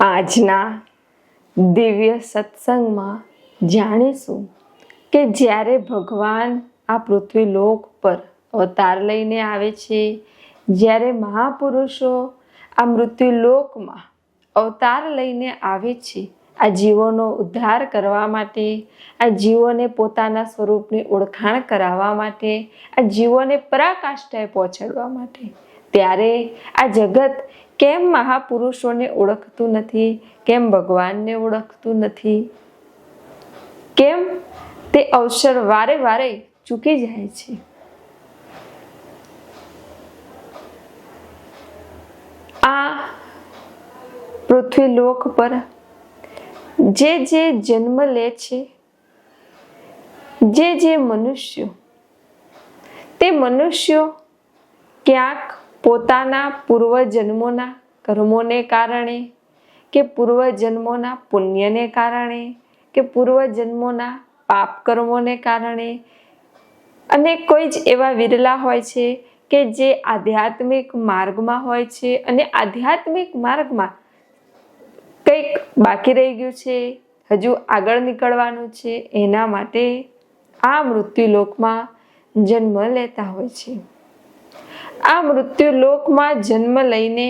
આજના દિવ્ય સત્સંગમાં જાણીશું કે જ્યારે ભગવાન આ પૃથ્વી લોક પર અવતાર લઈને આવે છે, જ્યારે મહાપુરુષો આ મૃત્યુ લોકમાં અવતાર લઈને આવે છે, આ જીવોનો ઉદ્ધાર કરવા માટે, આ જીવોને પોતાના સ્વરૂપની ઓળખાણ કરાવવા માટે, આ જીવોને પરાકાષ્ઠાએ પહોંચાડવા માટે, ત્યારે આ જગત કેમ મહાપુરુષોને ઓળખતું નથી? કેમ ભગવાનને ઓળખતું નથી? કેમ તે અવસર વારે વારે ચૂકી જાય છે? આ પૃથ્વી લોક પર જે જન્મ લે છે, જે મનુષ્યો, તે મનુષ્યો ક્યાંક પોતાના પૂર્વજન્મોના કર્મોને કારણે, કે પૂર્વજન્મોના પુણ્યને કારણે, કે પૂર્વજન્મોના પાપ કર્મોને કારણે, અને કોઈ જ એવા વિરલા હોય છે કે જે આધ્યાત્મિક માર્ગમાં હોય છે અને આધ્યાત્મિક માર્ગમાં કંઈક બાકી રહી ગયું છે, હજુ આગળ નીકળવાનું છે, એના માટે આ મૃત્યુલોકમાં જન્મ લેતા હોય છે. આ મૃત્યુલોકમાં જન્મ લઈને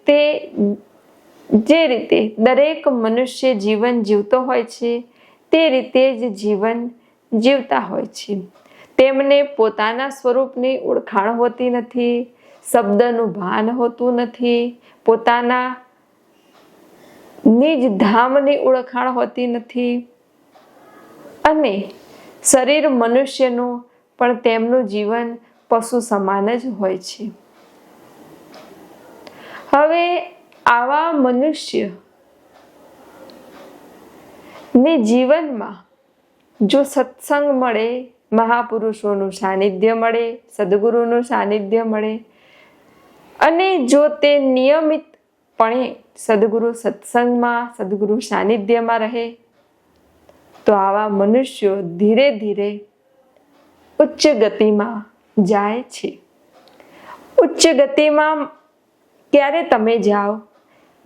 તે જે રીતે દરેક મનુષ્ય જીવન જીવતો હોય છે, તે રીતે જ જીવન જીવતા હોય છે. તેમને પોતાના સ્વરૂપની ઓળખાણ હોતી નથી, શબ્દનું ભાન હોતું નથી, પોતાના નિજ ધામની ઓળખાણ હોતી નથી, અને શરીર મનુષ્યનું પણ તેમનું જીવન પશુ સમાન જ હોય છે. હવે આવા મનુષ્ય ને જીવનમાં જો સત્સંગ મળે, મહાપુરુષોનું સાનિધ્ય મળે, સદગુરુનું સાનિધ્ય મળે, અને જો તે નિયમિતપણે સદગુરુ સત્સંગમાં, સદગુરુ સાનિધ્યમાં રહે, તો આવા મનુષ્યો ધીરે ધીરે ઉચ્ચ ગતિમાં જાય છે. ઉચ્ચ ગતિમાં ક્યારે તમે જાઓ?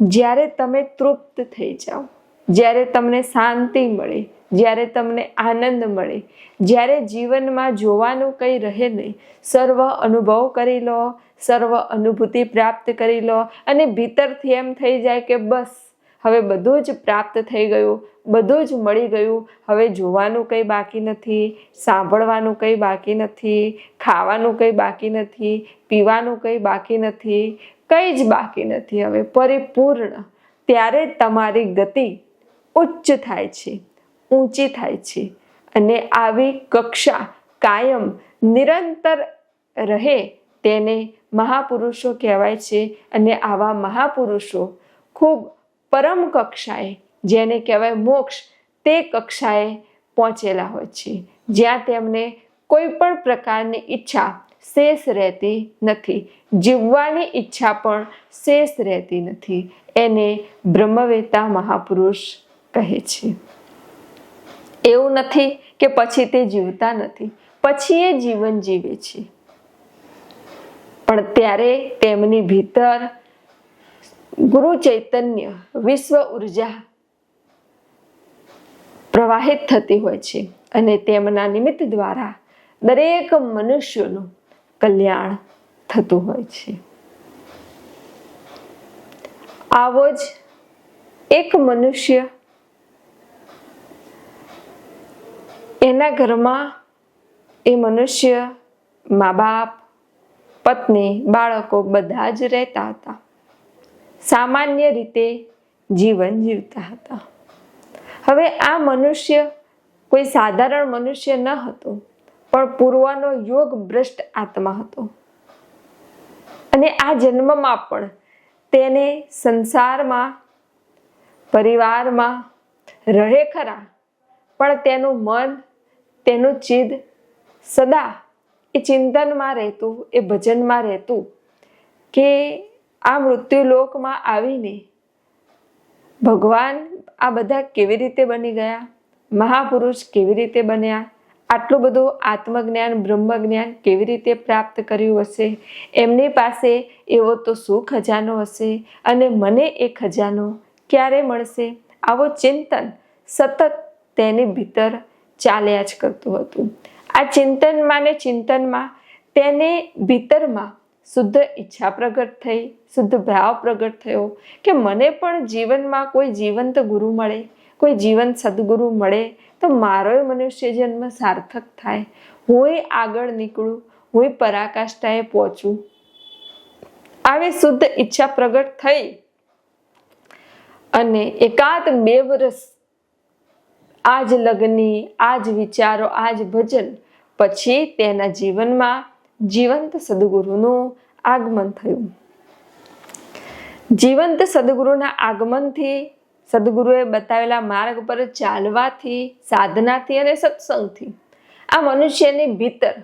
જ્યારે તમે તૃપ્ત થઈ જાઓ, જ્યારે તમને શાંતિ મળે, જ્યારે તમને આનંદ મળે, જ્યારે જીવનમાં જોવાનું કંઈ રહે નહીં, સર્વ અનુભવ કરી લો, સર્વ અનુભૂતિ પ્રાપ્ત કરી લો, અને ભીતરથી એમ થઈ જાય કે બસ હવે બધું જ પ્રાપ્ત થઈ ગયું, બધું જ મળી ગયું, હવે જોવાનું કંઈ બાકી નથી, સાંભળવાનું કંઈ બાકી નથી, ખાવાનું કંઈ બાકી નથી, પીવાનું કંઈ બાકી નથી, કંઈ જ બાકી નથી, હવે પરિપૂર્ણ. ત્યારે તમારી ગતિ ઉચ્ચ થાય છે, ઊંચી થાય છે, અને આવી કક્ષા કાયમ નિરંતર રહે તેને મહાપુરુષો કહેવાય છે. અને આવા મહાપુરુષો ખૂબ પરમ કક્ષાએ, જેને કહેવાય મોક્ષ, તે કક્ષાએ પહોંચેલા હોય છે, જ્યાં તેમને કોઈ પણ પ્રકારની ઈચ્છા શેષ રહેતી નથી, જીવવાની ઈચ્છા પણ શેષ રહેતી નથી. એને બ્રહ્મવેતા મહાપુરુષ કહે છે. એવું નથી કે પછી તે જીવતા નથી, પછી એ જીવન જીવે છે, પણ ત્યારે તેમની ભીતર ગુરુ ચૈતન્ય, વિશ્વ ઉર્જા પ્રવાહિત થતી હોય છે, અને તેમના નિમિત્ત દ્વારા દરેક મનુષ્યનું કલ્યાણ થતું હોય છે. આવો જ એક મનુષ્ય, એના ઘરમાં એ મનુષ્ય મા બાપ, પત્ની, બાળકો બધા જ રહેતા હતા, સામાન્ય રીતે જીવન જીવતા હતા. હવે આ મનુષ્ય કોઈ સાધારણ મનુષ્ય ન હતો, પણ પૂર્વનો યોગ ભ્રષ્ટ આત્મા હતો, અને આ જન્મમાં પણ તેને સંસારમાં, પરિવારમાં રહે ખરા, પણ તેનું મન, તેનું ચિત્ત સદા એ ચિંતનમાં રહેતું, એ ભજનમાં રહેતું કે આ મૃત્યુલોકમાં આવીને ભગવાન આ બધા કેવી રીતે બની ગયા, મહાપુરુષ કેવી રીતે બન્યા, આટલું બધું આત્મજ્ઞાન, બ્રહ્મજ્ઞાન કેવી રીતે પ્રાપ્ત કર્યું હશે, એમની પાસે એવો તો શું ખજાનો હશે, અને મને એ ખજાનો ક્યારે મળશે, આવો ચિંતન સતત તેની ભીતર ચાલ્યા જ કરતું હતું. આ ચિંતનમાં ને ચિંતનમાં તેને ભીતરમાં શુદ્ધ ઈચ્છા પ્રગટ થઈ, શુદ્ધ ભાવ પ્રગટ થયો કે મને પણ જીવનમાં કોઈ જીવંત ગુરુ મળે, કોઈ જીવંત સદગુરુ મળે તો મારો મનુષ્ય જન્મ સાર્થક થાય, હું આગળ નીકળું, હું પરાકાષ્ઠાએ પહોંચું. આવી શુદ્ધ ઈચ્છા પ્રગટ થઈ અને એકાદ 2 વર્ષ આ જ લગ્ની, આ જ વિચારો, આ જ ભજન પછી તેના જીવનમાં જીવંત સદગુરુનું આગમન થયું. જીવંત સદગુરુના આગમનથી, સદગુરુએ બતાવેલા માર્ગ પર ચાલવાથી, સાધનાથી અને સત્સંગથી આ મનુષ્યની ભીતર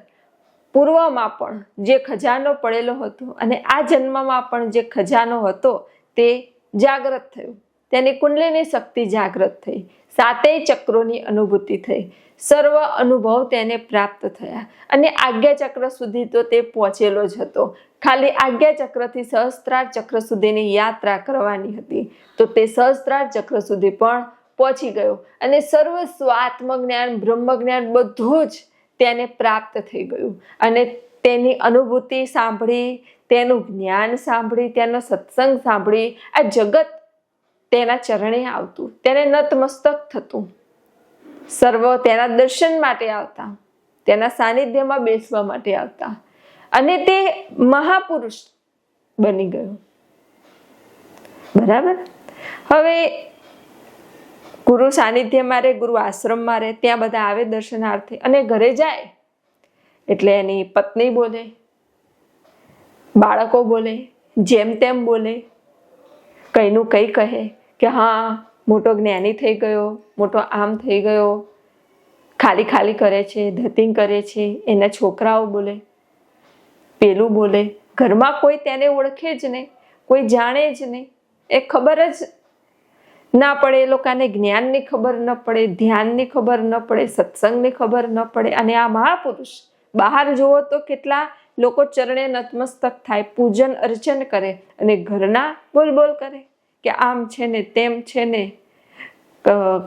પૂર્વમાં પણ જે ખજાનો પડેલો હતો અને આ જન્મમાં પણ જે ખજાનો હતો તે જાગૃત થયો. તેની કુંડલીની શક્તિ જાગૃત થઈ, 7 ચક્રોની અનુભૂતિ થઈ, સર્વ અનુભવ તેને પ્રાપ્ત થયા અને આજ્ઞા ચક્ર સુધી તો તે પહોંચેલો જ હતો. ખાલી આજ્ઞા ચક્રથી સહસ્ત્રાર ચક્ર સુધીની યાત્રા કરવાની હતી તો તે સહસ્ત્રાર ચક્ર સુધી પણ પહોંચી ગયો અને સર્વસ્વ આત્મજ્ઞાન, બ્રહ્મજ્ઞાન બધું જ તેને પ્રાપ્ત થઈ ગયું. અને તેની અનુભૂતિ સાંભળી, તેનું જ્ઞાન સાંભળી, તેનો સત્સંગ સાંભળી આ જગત તેના ચરણે આવતું, તેને નતમસ્તક થતું, સર્વ તેના દર્શન માટે આવતા, તેના સાનિધ્યમાં બેસવા માટે આવતા અને તે મહાપુરુષ બની ગયો. બરાબર. હવે ગુરુ સાનિધ્યમાં રહે, ગુરુ આશ્રમમાં રહે, ત્યાં બધા આવે દર્શનાર્થે અને ઘરે જાય એટલે એની પત્ની બોલે, બાળકો બોલે, જેમ તેમ બોલે, કઈનું કઈ કહે કે હા મોટો જ્ઞાની થઈ ગયો, મોટો આમ થઈ ગયો, ખાલી ખાલી કરે છે, ધતિંગ કરે છે. એના છોકરાઓ બોલે, પેલું બોલે. ઘરમાં કોઈ તેને ઓળખે જ નહીં, કોઈ જાણે જ નહીં, એ ખબર જ ના પડે, એ લોકોને જ્ઞાનની ખબર ન પડે, ધ્યાનની ખબર ન પડે, સત્સંગની ખબર ન પડે. અને આ મહાપુરુષ બહાર જુઓ તો કેટલા લોકો ચરણે નતમસ્તક થાય, પૂજન અર્ચન કરે અને ઘરના બોલ બોલ કરે કે આમ છે ને તેમ છે ને,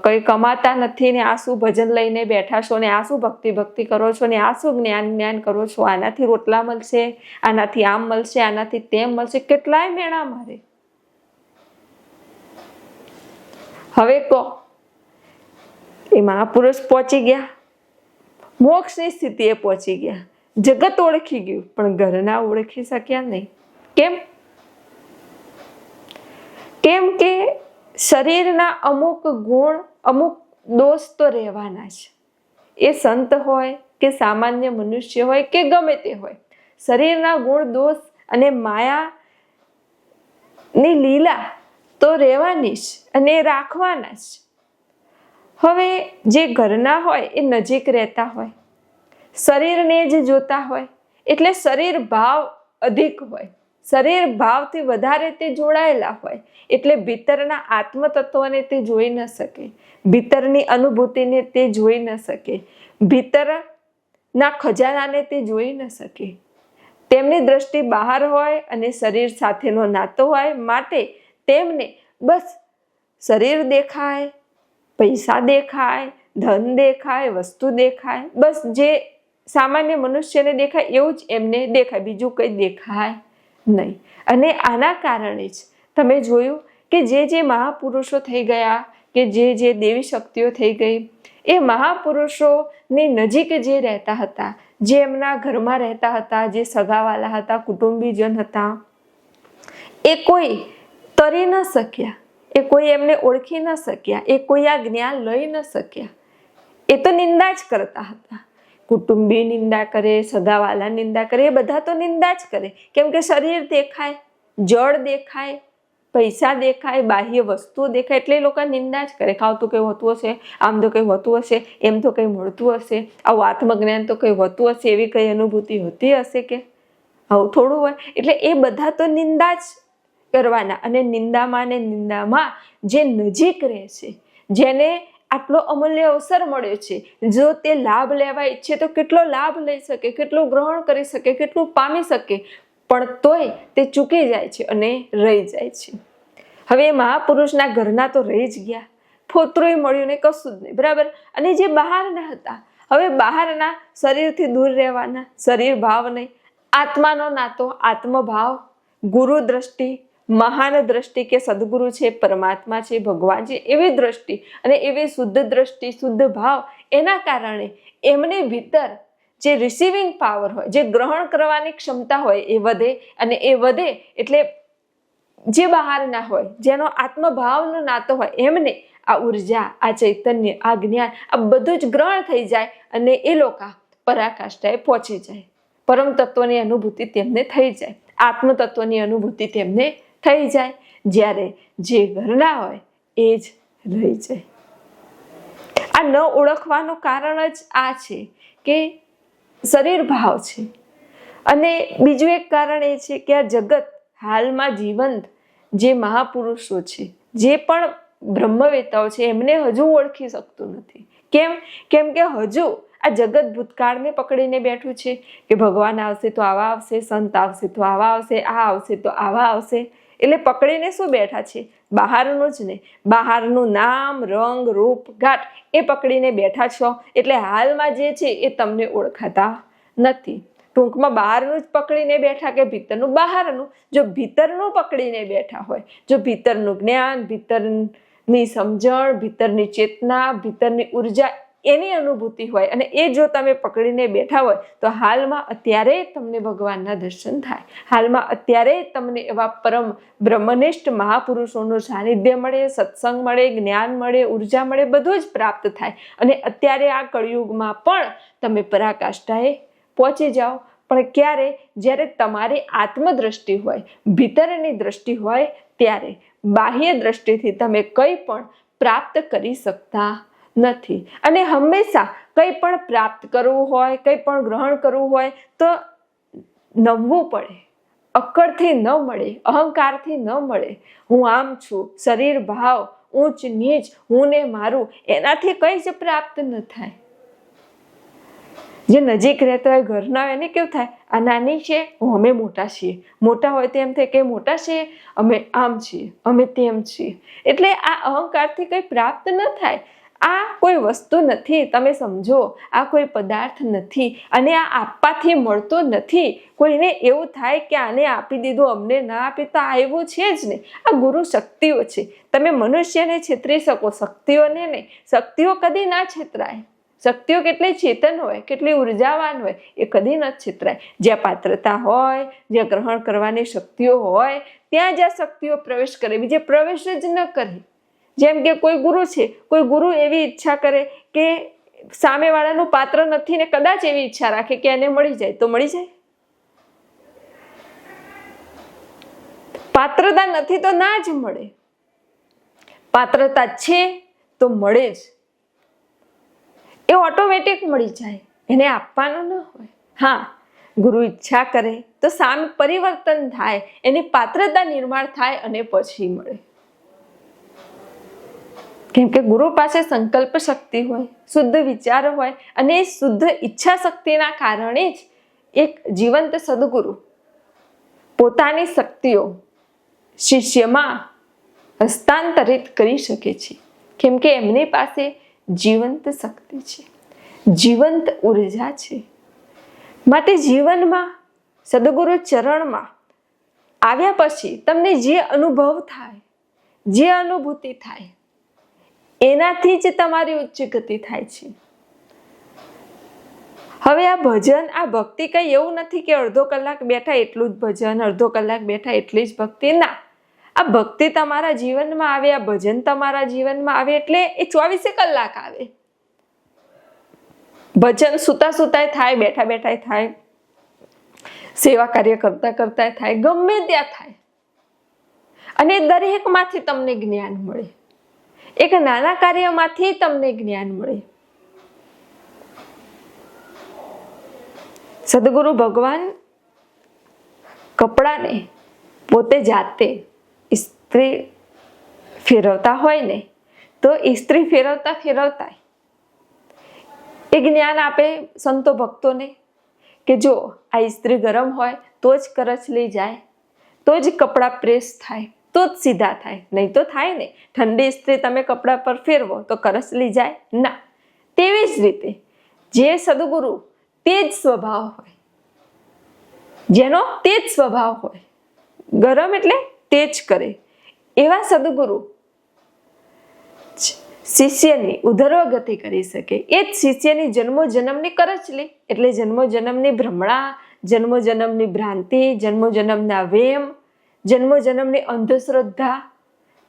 કઈ કમાતા નથી ને આ શું ભજન લઈને બેઠા છો ને, આ શું ભક્તિ કરો છો ને, આ શું જ્ઞાન કરો છો, આનાથી રોટલા મળશે, આનાથી આમ મળશે, આનાથી તેમ મળશે, કેટલાય મેણા મારે. હવે કહો, એ મહાપુરુષ પહોંચી ગયા, મોક્ષની સ્થિતિએ પહોંચી ગયા, જગત ઓળખી ગયું પણ ઘરના ઓળખી શક્યા નહીં. કેમ? કેમ કે શરીરના અમુક ગુણ, અમુક દોષ તો રહેવાના છે. એ સંત હોય કે સામાન્ય મનુષ્ય હોય કે ગમે તે હોય, શરીરના ગુણ દોષ અને માયાની લીલા તો રહેવાની જ અને રાખવાના જ. હવે જે ઘરના હોય એ નજીક રહેતા હોય, શરીરને જ જોતા હોય એટલે શરીર ભાવ અધિક હોય, શરીર ભાવથી વધારે તે જોડાયેલા હોય એટલે ભીતરના આત્મતત્વને તે જોઈ ન શકે, ભીતરની અનુભૂતિને તે જોઈ ન શકે, ભીતરના ખજાનાને તે જોઈ ન શકે. તેમની દ્રષ્ટિ બહાર હોય અને શરીર સાથેનો નાતો હોય, માટે તેમને બસ શરીર દેખાય, પૈસા દેખાય, ધન દેખાય, વસ્તુ દેખાય, બસ જે સામાન્ય મનુષ્યને દેખાય એવું જ એમને દેખાય, બીજું કંઈ દેખાય નહીં. અને આના કારણે જ તમે જોયું કે જે મહાપુરુષો થઈ ગયા, કે જે દેવી શક્તિઓ થઈ ગઈ, એ મહાપુરુષોની નજીક જે રહેતા હતા, જે એમના ઘરમાં રહેતા હતા, જે સગાવાલા હતા, કુટુંબીજન હતા, એ કોઈ તરી ન શક્યા, એ કોઈ એમને ઓળખી ન શક્યા, એ કોઈ આ જ્ઞાન લઈ ન શક્યા. એ તો નિંદા જ કરતા હતા. કુટુંબી નિંદા કરે, સગાવાલા નિંદા કરે, એ બધા તો નિંદા જ કરે. કેમ કે શરીર દેખાય, જળ દેખાય, પૈસા દેખાય, બાહ્ય વસ્તુઓ દેખાય એટલે એ લોકો નિંદા જ કરે. ખાવતું કંઈ હોતું હશે, આમ તો કંઈ હોતું હશે, એમ તો કંઈ મળતું હશે, આવું આત્મજ્ઞાન તો કંઈ હોતું હશે, એવી કઈ અનુભૂતિ હોતી હશે કે આવું થોડું હોય. એટલે એ બધા તો નિંદા જ કરવાના. અને નિંદામાં ને નિંદામાં જે નજીક રહે છે, જેને આટલો અમૂલ્ય અવસર મળ્યો છે, જો તે લાભ લેવા ઈચ્છે તો કેટલો લાભ લઈ શકે, કેટલું ગ્રહણ કરી શકે, કેટલું પામી શકે, પણ તોય તે ચૂકી જાય છે અને રહી જાય છે. હવે મહાપુરુષના ઘરના તો રહી જ ગયા, ફોતરોય મળ્યું ને કશું જ નહીં, બરાબર. અને જે બહારના હતા, હવે બહારના શરીરથી દૂર રહેવાના, શરીર ભાવ નહીં, આત્માનો નાતો, આત્મભાવ, ગુરુ દ્રષ્ટિ, મહાન દ્રષ્ટિ કે સદગુરુ છે, પરમાત્મા છે, ભગવાન છે, એવી દ્રષ્ટિ અને એવી શુદ્ધ દ્રષ્ટિ, શુદ્ધ ભાવ, એના કારણે એમને ભીતર જે રિસીવિંગ પાવર હોય, જે ગ્રહણ કરવાની ક્ષમતા હોય એ વધે. અને એ વધે એટલે જે બહારના હોય, જેનો આત્મભાવનો નાતો હોય, એમને આ ઉર્જા, આ ચૈતન્ય, આ જ્ઞાન, આ બધું જ ગ્રહણ થઈ જાય અને એ લોકો પરાકાષ્ઠાએ પહોંચી જાય. પરમ તત્વની અનુભૂતિ તેમને થઈ જાય, આત્મ તત્વની અનુભૂતિ તેમને થઈ જાય. જ્યારે જે ઘરના હોય એ જ રહી જાય. આ ન ઓળખવાનું કારણ જ આ છે કે શરીર ભાવ છે. અને બીજું એક કારણ એ છે કે આ જગત હાલમાં જીવંત જે મહાપુરુષો છે, જે પણ બ્રહ્મવેતાઓ છે, એમને હજુ ઓળખી શકતું નથી. કેમ કે હજુ આ જગત ભૂતકાળને પકડીને બેઠું છે કે ભગવાન આવશે તો આવા આવશે, સંત આવશે તો આવા આવશે, આ આવશે તો આવા આવશે. એટલે પકડીને શું બેઠા છે? બહારનું જ ને, બહારનું નામ, રંગ, રૂપ, ઘાટ એ પકડીને બેઠા છો. એટલે હાલમાં જે છે એ તમને ઓળખાતા નથી. ટૂંકમાં બહારનું જ પકડીને બેઠા કે ભીતરનું? બહારનું. જો ભીતરનું પકડીને બેઠા હોય, જો ભીતરનું જ્ઞાન, ભીતરની સમજણ, ભીતરની ચેતના, ભીતરની ઉર્જા, એની અનુભૂતિ હોય અને એ જો તમે પકડીને બેઠા હોય તો હાલમાં અત્યારે તમને ભગવાનના દર્શન થાય. હાલમાં અત્યારે તમને એવા પરમ બ્રહ્મનિષ્ઠ મહાપુરુષોનું સાનિધ્ય મળે, સત્સંગ મળે, જ્ઞાન મળે, ઉર્જા મળે, બધું જ પ્રાપ્ત થાય. અને અત્યારે આ કળિયુગમાં પણ તમે પરાકાષ્ઠાએ પહોંચી જાઓ. પણ ક્યારે? જ્યારે તમારી આત્મદ્રષ્ટિ હોય, ભીતરની દ્રષ્ટિ હોય, ત્યારે બાહ્ય દ્રષ્ટિથી તમે કંઈ પણ પ્રાપ્ત કરી શકતા નથી. અને હંમેશા કંઈ પણ પ્રાપ્ત કરવું હોય, કંઈ પણ ગ્રહણ કરવું હોય તો નમવું પડે. અક્કડથી ન મળે, અહંકારથી ન મળે. હું આમ છું, શરીર ભાવ, ઊંચ નીચ, હું ને મારું, એનાથી કંઈ જ પ્રાપ્ત ન થાય. જે નજીક રહેતા હોય, ઘરના હોય, એને કેવું થાય? આ નાની છે, અમે મોટા છીએ. મોટા હોય તો એમ થાય કે મોટા છીએ, અમે આમ છીએ, અમે તેમ છીએ. એટલે આ અહંકારથી કંઈ પ્રાપ્ત ન થાય. આ કોઈ વસ્તુ નથી, તમે સમજો. આ કોઈ પદાર્થ નથી અને આ આપવાથી મળતો નથી. કોઈને એવું થાય કે આને આપી દીધું, અમને ના આપી, તો આ એવું છે જ ને. આ ગુરુ શક્તિઓ છે. તમે મનુષ્યને છેતરી શકો, શક્તિઓને નહીં. શક્તિઓ કદી ના છેતરાય. શક્તિઓ કેટલી ચેતન હોય, કેટલી ઉર્જાવાન હોય, એ કદી ન છેતરાય. જ્યાં પાત્રતા હોય, જ્યાં ગ્રહણ કરવાની શક્તિઓ હોય, ત્યાં જ્યાં શક્તિઓ પ્રવેશ કરે, બીજે પ્રવેશ જ ન કરે. જેમ કે કોઈ ગુરુ છે, કોઈ ગુરુ એવી ઈચ્છા કરે કે સામેવાળાનું પાત્ર નથી ને કદાચ એવી ઈચ્છા રાખે કે એને મળી જાય તો મળી જાય. પાત્રતા નથી તો ના જ મળે. પાત્રતા છે તો મળે જ. એ ઓટોમેટિક મળી જાય, એને આપવાનું ન હોય. હા, ગુરુ ઈચ્છા કરે તો સામે પરિવર્તન થાય, એની પાત્રતા નિર્માણ થાય અને પછી મળે. કેમ કે ગુરુ પાસે સંકલ્પ શક્તિ હોય, શુદ્ધ વિચાર હોય, અને એ શુદ્ધ ઈચ્છા શક્તિના કારણે જ એક જીવંત સદગુરુ પોતાની શક્તિઓ શિષ્યમાં હસ્તાંતરિત કરી શકે છે. કેમ કે એમની પાસે જીવંત શક્તિ છે, જીવંત ઉર્જા છે. માટે જીવનમાં સદગુરુ ચરણમાં આવ્યા પછી તમને જે અનુભવ થાય, જે અનુભૂતિ થાય, એનાથી જ તમારી ઉચ્ચ ગતિ થાય છે. હવે આ ભજન, આ ભક્તિ કઈ એવું નથી કે અડધો કલાક બેઠા એટલું જ ભજન, અડધો કલાક બેઠા એટલી જ ભક્તિ. ના, આ ભક્તિ તમારા જીવનમાં આવે, આ ભજન તમારા જીવનમાં આવે એટલે એ 24 કલાક આવે. ભજન સુતા સુતાય થાય, બેઠા બેઠાય થાય, સેવા કાર્ય કરતા કરતા થાય, ગમે ત્યાં થાય. અને દરેકમાંથી તમને જ્ઞાન મળે. એક નાના કાર્યમાંથી તમને જ્ઞાન મળે. સદગુરુ ભગવાન કપડાને પોતે જાતે ઇસ્ત્રી ફેરવતા હોય ને, તો ઇસ્ત્રી ફેરવતા ફેરવતા એ જ્ઞાન આપે સંતો ભક્તોને કે જો આ ઇસ્ત્રી ગરમ હોય તો જ કરચલી જાય, તો જ કપડાં પ્રેસ થાય, તો જ સીધા થાય, નહીં તો થાય નહીં. ઠંડી ઇસ્ત્રી તમે કપડા પર ફેરવો તો કરસલી જાય ના. તેવી જ રીતે જે સદગુરુ તે જ સ્વભાવ હોય, જેનો તે જ સ્વભાવ હોય, ગરમ એટલે તે જ કરે, એવા સદગુરુ શિષ્યની ઉધર્વગતિ કરી શકે. એ જ શિષ્યની જન્મો જન્મની કરચલી એટલે જન્મો જન્મની ભ્રમણા, જન્મો જન્મની ભ્રાંતિ, જન્મો જન્મના વેમ, જન્મો જન્મની અંધશ્રદ્ધા,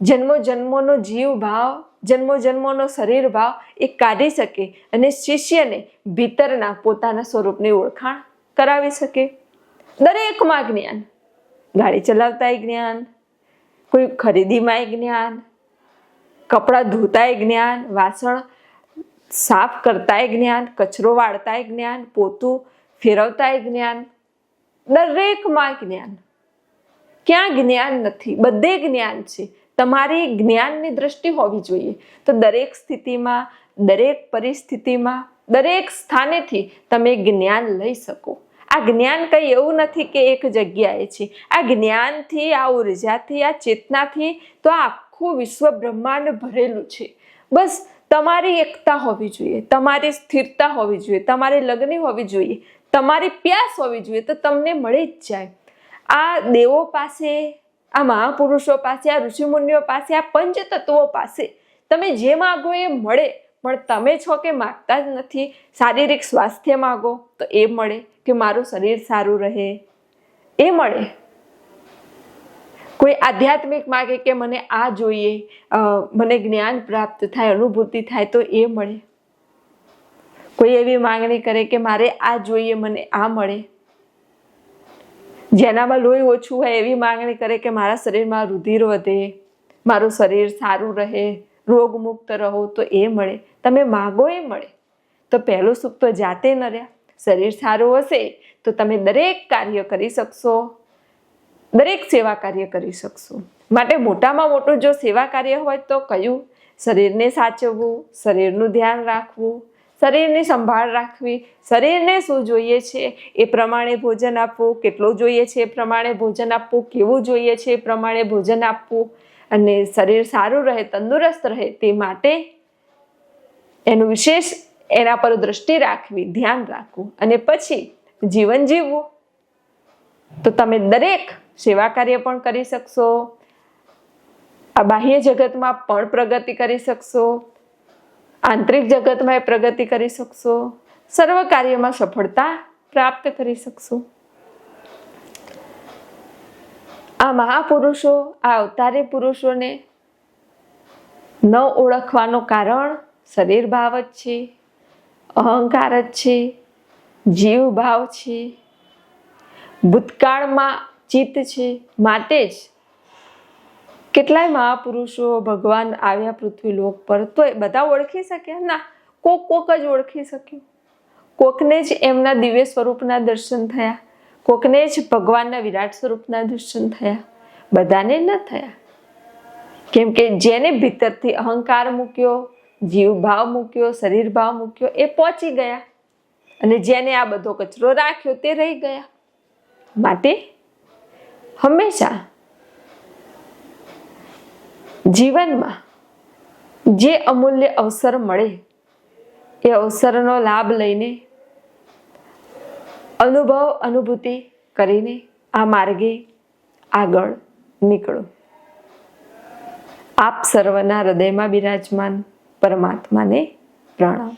જન્મો જન્મોનો જીવ ભાવ, જન્મો જન્મોનો શરીર ભાવ એ કાઢી શકે અને શિષ્યને ભીતરના પોતાના સ્વરૂપની ઓળખાણ કરાવી શકે. દરેકમાં જ્ઞાન, ગાડી ચલાવતા જ્ઞાન, કોઈ ખરીદીમાં જ્ઞાન, કપડાં ધોતા જ્ઞાન, વાસણ સાફ કરતા જ્ઞાન, કચરો વાળતા જ્ઞાન, પોતું ફેરવતા જ્ઞાન, દરેકમાં જ્ઞાન. ક્યાં જ્ઞાન નથી? બધે જ્ઞાન છે. તમારી જ્ઞાનની દ્રષ્ટિ હોવી જોઈએ તો દરેક સ્થિતિમાં, દરેક પરિસ્થિતિમાં, દરેક સ્થાનેથી તમે જ્ઞાન લઈ શકો. આ જ્ઞાન કંઈ એવું નથી કે એક જગ્યાએ છે. આ જ્ઞાનથી, આ ઉર્જાથી, આ ચેતનાથી તો આખું વિશ્વ બ્રહ્માંડ ભરેલું છે. બસ તમારી એકતા હોવી જોઈએ, તમારી સ્થિરતા હોવી જોઈએ, તમારી લગ્ન હોવી જોઈએ, તમારી પ્યાસ હોવી જોઈએ તો તમને મળી જ જાય. આ દેવો પાસે, આ મહાપુરુષો પાસે, આ ઋષિમુનિઓ પાસે, આ પંચતત્વો પાસે તમે જે માગો એ મળે. પણ તમે છો કે માગતા જ નથી. શારીરિક સ્વાસ્થ્ય માગો તો એ મળે, કે મારું શરીર સારું રહે એ મળે. કોઈ આધ્યાત્મિક માગે કે મને આ જોઈએ, મને જ્ઞાન પ્રાપ્ત થાય, અનુભૂતિ થાય તો એ મળે. કોઈ એવી માંગણી કરે કે મારે આ જોઈએ, મને આ મળે. જેનામાં લોહી ઓછું હોય એવી માંગણી કરે કે મારા શરીરમાં રુધિર વધે, મારું શરીર સારું રહે, રોગમુક્ત રહો તો એ મળે. તમે માગો એ મળે. તો પહેલું સુખ તો જાતે ન રહ્યા. શરીર સારું હશે તો તમે દરેક કાર્ય કરી શકશો, દરેક સેવા કાર્ય કરી શકશો. માટે મોટામાં મોટું જો સેવા કાર્ય હોય તો કયું? શરીરને સાચવવું, શરીરનું ધ્યાન રાખવું, શરીરની સંભાળ રાખવી, શરીરને શું જોઈએ છે એ પ્રમાણે ભોજન આપવું, કેટલું જોઈએ છે એ પ્રમાણે ભોજન આપવું, કેવું જોઈએ છે એ પ્રમાણે ભોજન આપવું, અને શરીર સારું રહે, તંદુરસ્ત રહે તે માટે એનું વિશેષ એના પર દ્રષ્ટિ રાખવી, ધ્યાન રાખવું, અને પછી જીવન જીવવું. તો તમે દરેક સેવા કાર્ય પણ કરી શકશો, આ બાહ્ય જગતમાં પણ પ્રગતિ કરી શકશો, આંતરિક જગતમાં પ્રગતિ કરી શકશો, સર્વ કાર્યમાં સફળતા પ્રાપ્ત કરી શકશો. આ મહાપુરુષો, આ અવતારી પુરુષોને ન ઓળખવાનું કારણ શરીર ભાવ જ છે, અહંકાર જ છે, જીવ ભાવ છે, ભૂતકાળમાં ચિત્ત છે. માટે જ કેટલાય મહાપુરુષો ભગવાન આવ્યા પૃથ્વી લોક પર તો બધા ઓળખી શક્યા ના? કોક જ ઓળખી શક્યું. કોકને જ એમના દિવ્ય સ્વરૂપના દર્શન થયા, કોકને જ ભગવાનના વિરાટ સ્વરૂપના દર્શન થયા, બધાને ન થયા. કેમ કે જેને ભીતરથી અહંકાર મૂક્યો, જીવ ભાવ મૂક્યો, શરીર ભાવ મૂક્યો એ પહોંચી ગયા, અને જેને આ બધો કચરો રાખ્યો તે રહી ગયા. માટે હંમેશા જીવનમાં જે અમૂલ્ય અવસર મળે એ અવસરનો લાભ લઈને, અનુભૂતિ કરીને આ માર્ગે આગળ નીકળો. આપ સર્વના હૃદયમાં બિરાજમાન પરમાત્માને પ્રણામ.